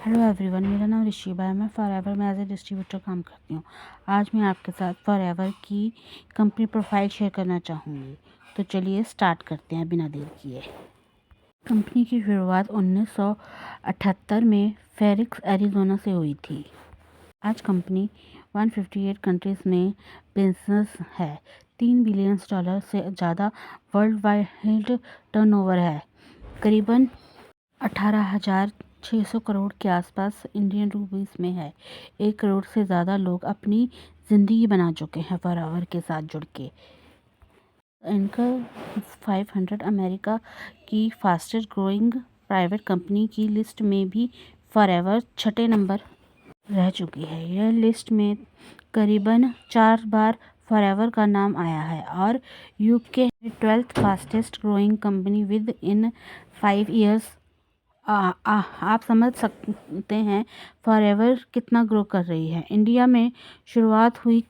Hello everyone, मेरा नाम ऋषिबा है। मैं फॉरएवर में एज ए डिस्ट्रीब्यूटर काम करती हूँ। आज मैं आपके साथ फॉरएवर की कंपनी प्रोफाइल शेयर करना चाहूँगी। तो चलिए स्टार्ट करते हैं बिना देर किए। कंपनी की शुरुआत 1978 में फेनिक्स एरिजोना से हुई थी। आज कंपनी 158 कंट्रीज़ में बिजनेस है। $3 बिलियन से ज़्यादा वर्ल्ड वाइड टर्नओवर है। करीबन 18,600 करोड़ के आसपास इंडियन रुपीस में है। 1 करोड़ से ज़्यादा लोग अपनी ज़िंदगी बना चुके हैं फॉरएवर के साथ जुड़ के। इनका 500 अमेरिका की फास्टेस्ट ग्रोइंग प्राइवेट कंपनी की लिस्ट में भी फॉरएवर 6 नंबर रह चुकी है। यह लिस्ट में करीबन 4 बार फॉरएवर का नाम आया है और UK 12th fastest growing company with in 5 years. आप समझ सकते हैं फॉरएवर कितना ग्रो कर रही है। इंडिया में शुरुआत हुई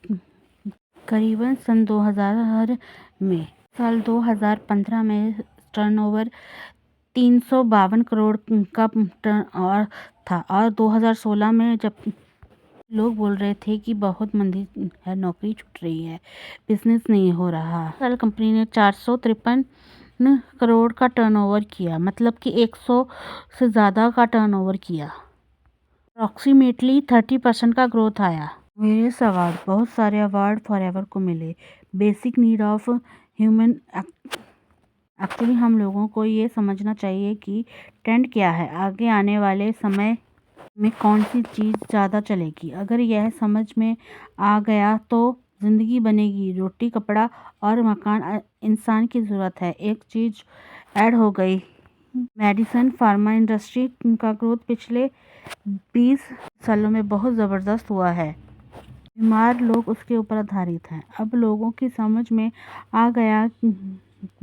करीबन सन 2000 में। साल 2015 में टर्नओवर 352 करोड़ का और था और 2016 में जब लोग बोल रहे थे कि बहुत मंदी है, नौकरी छूट रही है, बिजनेस नहीं हो रहा। साल कंपनी ने 453 करोड़ का टर्नओवर किया, मतलब कि 100 से ज़्यादा का टर्नओवर किया। अप्रॉक्सीमेटली 30% का ग्रोथ आया। वेरियस अवार्ड, बहुत सारे अवार्ड फॉरएवर को मिले। Basic need of human. Actually हम लोगों को ये समझना चाहिए कि ट्रेंड क्या है, आगे आने वाले समय में कौन सी चीज़ ज़्यादा चलेगी। अगर यह समझ में आ गया तो ज़िंदगी बनेगी। रोटी, कपड़ा और मकान इंसान की ज़रूरत है। एक चीज़ ऐड हो गई, मेडिसिन फार्मा इंडस्ट्री का ग्रोथ पिछले 20 सालों में बहुत ज़बरदस्त हुआ है। बीमार लोग उसके ऊपर आधारित हैं। अब लोगों की समझ में आ गया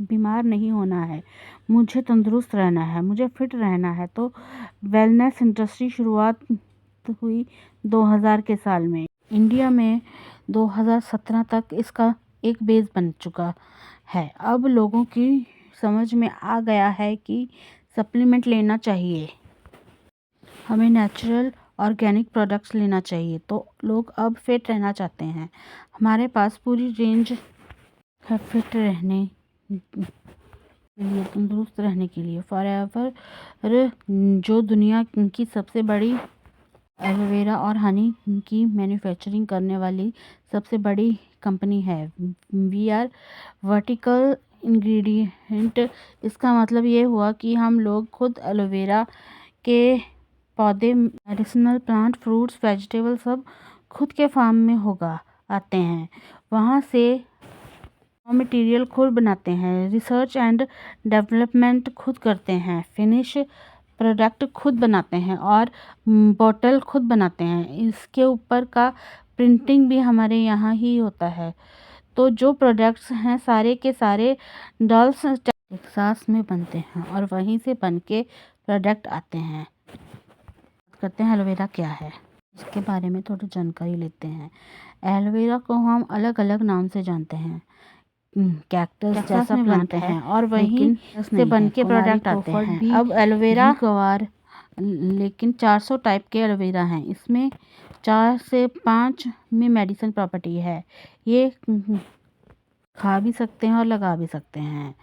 बीमार नहीं होना है, मुझे तंदुरुस्त रहना है, मुझे फिट रहना है। तो वेलनेस इंडस्ट्री शुरुआत हुई 2000 के साल में। इंडिया में 2017 तक इसका एक बेस बन चुका है। अब लोगों की समझ में आ गया है कि सप्लीमेंट लेना चाहिए, हमें नेचुरल ऑर्गेनिक प्रोडक्ट्स लेना चाहिए। तो लोग अब फिट रहना चाहते हैं। हमारे पास पूरी रेंज है फिट रहने के लिए, तंदुरुस्त रहने के लिए। फॉरएवर जो दुनिया की सबसे बड़ी एलोवेरा और हनी की मैन्युफैक्चरिंग करने वाली सबसे बड़ी कंपनी है। We are vertical ingredient. इसका मतलब ये हुआ कि हम लोग खुद एलोवेरा के पौधे, मेडिसिनल प्लांट, फ्रूट्स, वेजिटेबल सब खुद के फार्म में होगा आते हैं। वहाँ से मटेरियल खुद बनाते हैं, रिसर्च एंड डेवलपमेंट खुद करते हैं, फिनिश प्रोडक्ट खुद बनाते हैं और बॉटल खुद बनाते हैं। इसके ऊपर का प्रिंटिंग भी हमारे यहाँ ही होता है। तो जो प्रोडक्ट्स हैं सारे के सारे डॉल्स टेक्सास में बनते हैं और वहीं से बन के प्रोडक्ट आते हैं। करते हैं एलोवेरा क्या है, इसके बारे में थोड़ी जानकारी लेते हैं। एलोवेरा को हम अलग अलग नाम से जानते हैं। कैक्टस जैसा प्लांट है और वहीं से बन के प्रोडक्ट आते हैं। अब एलोवेरा गवार, लेकिन 400 टाइप के एलोवेरा हैं। इसमें 4 से 5 में मेडिसिन प्रॉपर्टी है। ये खा भी सकते हैं और लगा भी सकते हैं।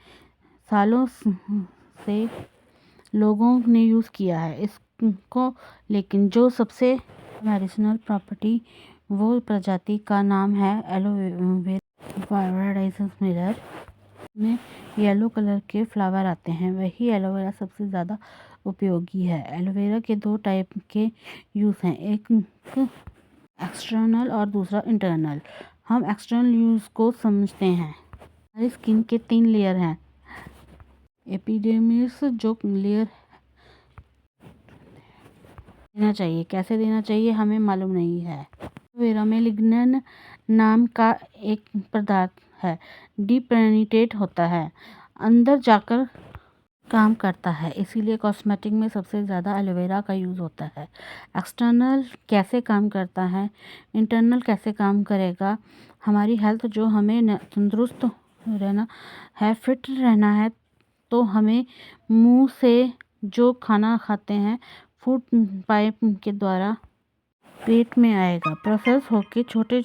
सालों से लोगों ने यूज़ किया है इसको, लेकिन जो सबसे मेडिसिनल प्रॉपर्टी वो प्रजाति का नाम है एलोवेरा पैराडाइसिस मिरर में येलो कलर के फ्लावर आते हैं। वही एलोवेरा सबसे ज़्यादा उपयोगी है। एलोवेरा के 2 टाइप के यूज़ हैं, एक एक्सटर्नल और दूसरा इंटरनल। हम एक्सटर्नल यूज़ को समझते हैं। हमारी स्किन के 3 लेयर हैं। एपिडर्मिस जो लेयर देना चाहिए, कैसे देना चाहिए हमें मालूम नहीं है। एलोवेरा में लिग्निन नाम का एक पदार्थ है, डीप पेनिट्रेट होता है, अंदर जाकर काम करता है, इसीलिए कॉस्मेटिक में सबसे ज़्यादा एलोवेरा का यूज़ होता है। एक्सटर्नल कैसे काम करता है, इंटरनल कैसे काम करेगा, हमारी हेल्थ जो हमें तंदुरुस्त रहना है, फिट रहना है, तो हमें मुंह से जो खाना खाते हैं, फूड पाइप के द्वारा पेट में आएगा, प्रोसेस होके छोटे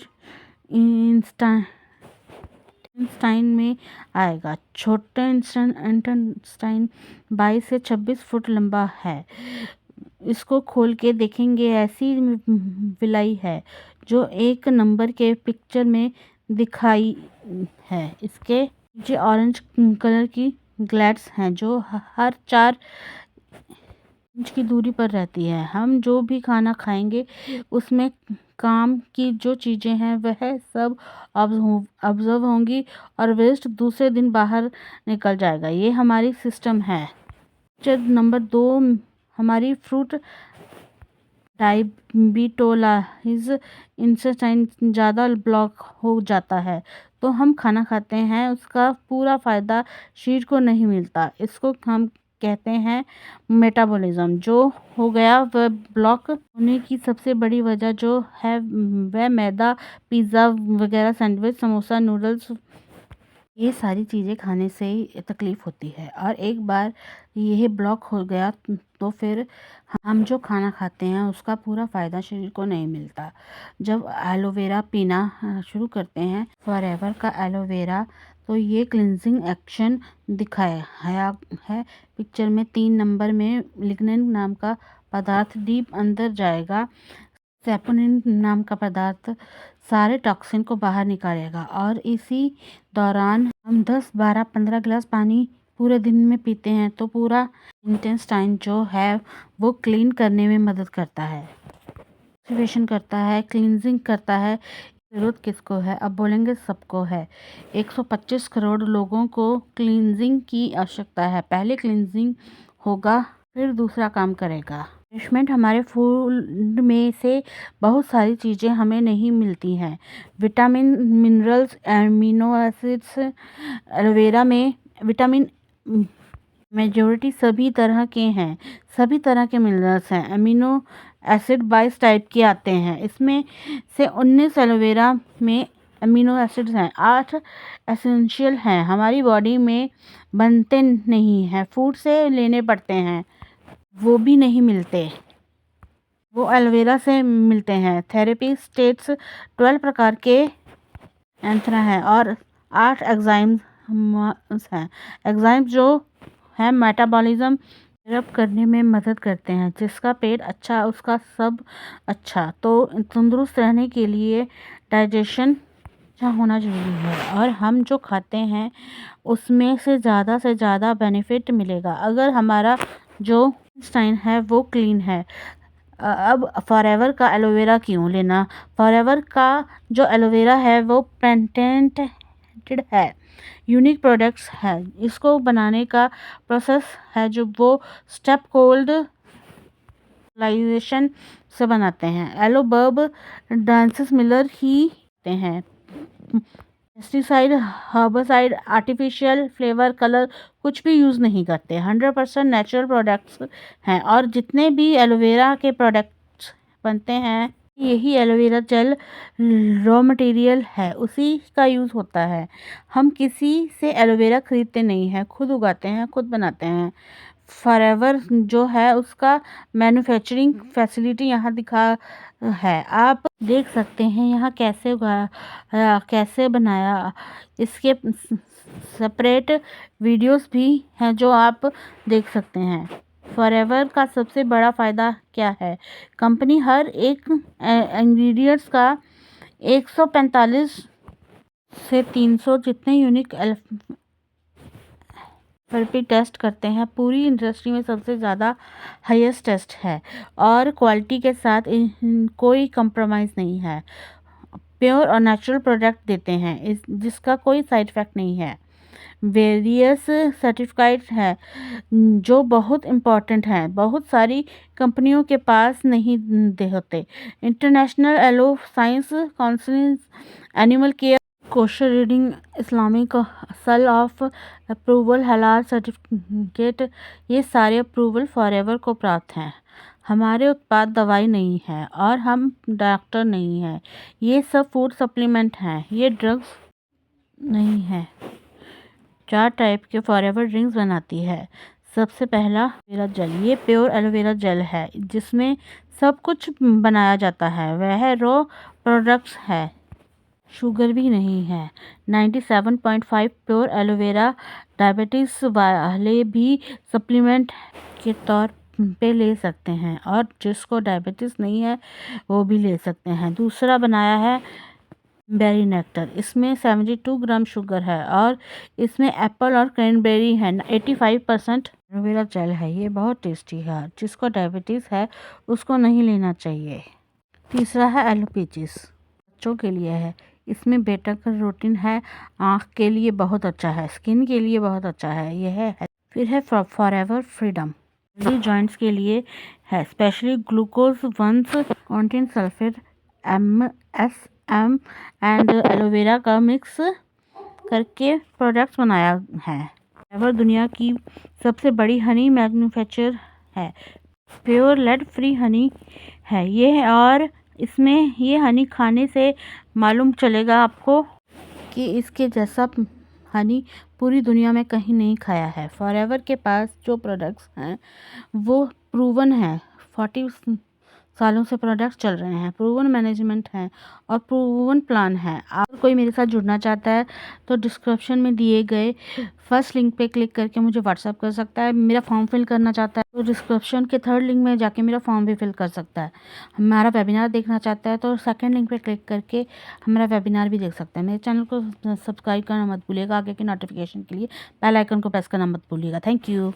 इंटेस्टाइन में आएगा। छोटा इंटेस्टाइन 22 से 26 फुट लंबा है। इसको खोल के देखेंगे, ऐसी विलाई है जो एक नंबर के पिक्चर में दिखाई है। इसके नीचे ऑरेंज कलर की ग्लैड्स हैं जो हर 4 इंच की दूरी पर रहती है। हम जो भी खाना खाएंगे उसमें काम की जो चीज़ें हैं वह सब ऑब्जर्व होंगी और वेस्ट दूसरे दिन बाहर निकल जाएगा। ये हमारी सिस्टम है। नंबर 2, हमारी फ्रूट डायबिटोलाइज इंटेस्टाइन ज़्यादा ब्लॉक हो जाता है तो हम खाना खाते हैं, उसका पूरा फ़ायदा शरीर को नहीं मिलता। इसको हम कहते हैं मेटाबॉलिज्म। जो हो गया वह ब्लॉक होने की सबसे बड़ी वजह जो है वह मैदा, पिज़्ज़ा वगैरह, सैंडविच, समोसा, नूडल्स, ये सारी चीज़ें खाने से ही तकलीफ़ होती है। और एक बार यह ब्लॉक हो गया तो फिर हम जो खाना खाते हैं उसका पूरा फ़ायदा शरीर को नहीं मिलता। जब एलोवेरा पीना शुरू करते हैं, फॉरएवर का एलोवेरा, तो ये क्लिनजिंग एक्शन दिखाया है पिक्चर में। 3 नंबर में लिग्निन नाम का पदार्थ डीप अंदर जाएगा। सैपोनिन नाम का पदार्थ सारे टॉक्सिन को बाहर निकालेगा और इसी दौरान हम 10, 12, 15 गिलास पानी पूरे दिन में पीते हैं तो पूरा इंटेस्टाइन जो है वो क्लीन करने में मदद करता है, एक्टिवेशन करता है, क्लींजिंग करता है। जरूरत किसको है? अब बोलेंगे सबको है। 125 करोड़ लोगों को क्लींजिंग की आवश्यकता है। पहले क्लींजिंग होगा फिर दूसरा काम करेगा। नरिशमेंट, हमारे फूड में से बहुत सारी चीज़ें हमें नहीं मिलती हैं। Vitamin, minerals, amino acids, aloe vera में विटामिन मेजॉरिटी सभी तरह के हैं, सभी तरह के मिनरल्स हैं। एमिनो एसिड 22 टाइप के आते हैं, इसमें से 19 एलोवेरा में एमिनो एसिड्स हैं। 8 एसेंशियल हैं, हमारी बॉडी में बनते नहीं हैं, फूड से लेने पड़ते हैं, वो भी नहीं मिलते, वो एलोवेरा से मिलते हैं। थेरेपी स्टेट्स 12 प्रकार के एंथ्रा हैं और 8 एंजाइम्स हैं। एंजाइम्स जो है मेटाबॉलिज्म रब करने में मदद करते हैं। जिसका पेट अच्छा उसका सब अच्छा। तो तंदुरुस्त रहने के लिए डाइजेशन अच्छा होना ज़रूरी है और हम जो खाते हैं उसमें से ज़्यादा बेनिफिट मिलेगा अगर हमारा जो इंटेस्टाइन है वो क्लीन है। अब फॉरएवर का एलोवेरा क्यों लेना? फॉरएवर का जो एलोवेरा है वो पेटेंटेड है, यूनिक प्रोडक्ट्स है। इसको बनाने का प्रोसेस है जो वो स्टेप कोल्ड लाइजेशन से बनाते हैं। एलो बर्ब डांसेस मिलर ही होते हैं। Pesticide, herbicide, artificial flavour, colour कुछ भी यूज़ नहीं करते। 100% नेचुरल प्रोडक्ट्स हैं और जितने भी एलोवेरा के प्रोडक्ट्स बनते हैं यही एलोवेरा जेल रॉ मटेरियल है, उसी का यूज़ होता है। हम किसी से एलोवेरा खरीदते नहीं हैं, खुद उगाते हैं, खुद बनाते हैं। फॉरएवर जो है उसका मैन्युफैक्चरिंग फैसिलिटी यहाँ दिखा है, आप देख सकते हैं यहाँ कैसे उगाया, कैसे बनाया। इसके सेपरेट वीडियोस भी हैं जो आप देख सकते हैं। फॉरएवर का सबसे बड़ा फ़ायदा क्या है? कंपनी हर एक इंग्रेडिएंट्स का 145 से 300 जितने यूनिक थेरेपी टेस्ट करते हैं। पूरी इंडस्ट्री में सबसे ज़्यादा हाईएस्ट टेस्ट है और क्वालिटी के साथ कोई कंप्रोमाइज़ नहीं है। प्योर और नेचुरल प्रोडक्ट देते हैं जिसका कोई साइड इफ़ेक्ट नहीं है। वेरियस सर्टिफिकेट है जो बहुत इम्पॉर्टेंट हैं, बहुत सारी कंपनियों के पास नहीं दे होते। International Aloe Science Council, animal care, kosher reading, Islamic seal of approval, हलाल सर्टिफिकेट, ये सारे अप्रूवल फॉरएवर को प्राप्त हैं। हमारे उत्पाद दवाई नहीं है और हम डॉक्टर नहीं हैं। ये सब फूड सप्लीमेंट हैं, ये ड्रग्स नहीं है। 4 टाइप के फॉरएवर ड्रिंक्स बनाती है। सबसे पहला एलोवेरा जेल, ये प्योर एलोवेरा जेल है जिसमें सब कुछ बनाया जाता है, वह रॉ प्रोडक्ट्स है, शुगर भी नहीं है। 97.5 प्योर एलोवेरा डायबिटीज़ वाले भी सप्लीमेंट के तौर पे ले सकते हैं और जिसको डायबिटीज़ नहीं है वो भी ले सकते हैं। दूसरा बनाया है बेरी नेक्टर, इसमें 72 ग्राम शुगर है और इसमें एप्पल और क्रैनबेरी है। 85% एलोवेरा जेल है, ये बहुत टेस्टी है, जिसको डायबिटीज़ है उसको नहीं लेना चाहिए। तीसरा है एलोपेचिस, बच्चों के लिए है, इसमें बेटा कैरोटीन है, आँख के लिए बहुत अच्छा है, स्किन के लिए बहुत अच्छा है यह है। फिर है फॉरएवर फ्रीडम, जॉइंट्स के लिए है, specially glucose once contain sulphate MSM and aloe vera का मिक्स करके प्रोडक्ट्स बनाया है। फॉरएवर दुनिया की सबसे बड़ी हनी मैन्युफैक्चर है, प्योर लेड फ्री हनी है ये, और इसमें ये हनी खाने से मालूम चलेगा आपको कि इसके जैसा हनी पूरी दुनिया में कहीं नहीं खाया है। फॉरएवर के पास जो प्रोडक्ट्स हैं वो प्रूवन है, 40 सालों से प्रोडक्ट्स चल रहे हैं, प्रूवन मैनेजमेंट है और प्रूवन प्लान है। अगर कोई मेरे साथ जुड़ना चाहता है तो डिस्क्रिप्शन में दिए गए फर्स्ट लिंक पे क्लिक करके मुझे व्हाट्सअप कर सकता है। मेरा फॉर्म फिल करना चाहता है तो डिस्क्रिप्शन के थर्ड लिंक में जाके मेरा फॉर्म भी फिल कर सकता है। हमारा वेबिनार देखना चाहता है तो सेकंड लिंक पे क्लिक करके हमारा वेबिनार भी देख सकता है। मेरे चैनल को सब्सक्राइब करना मत भूलिएगा, आगे की नोटिफिकेशन के लिए बेल आइकन को प्रेस करना मत भूलिएगा। Thank you.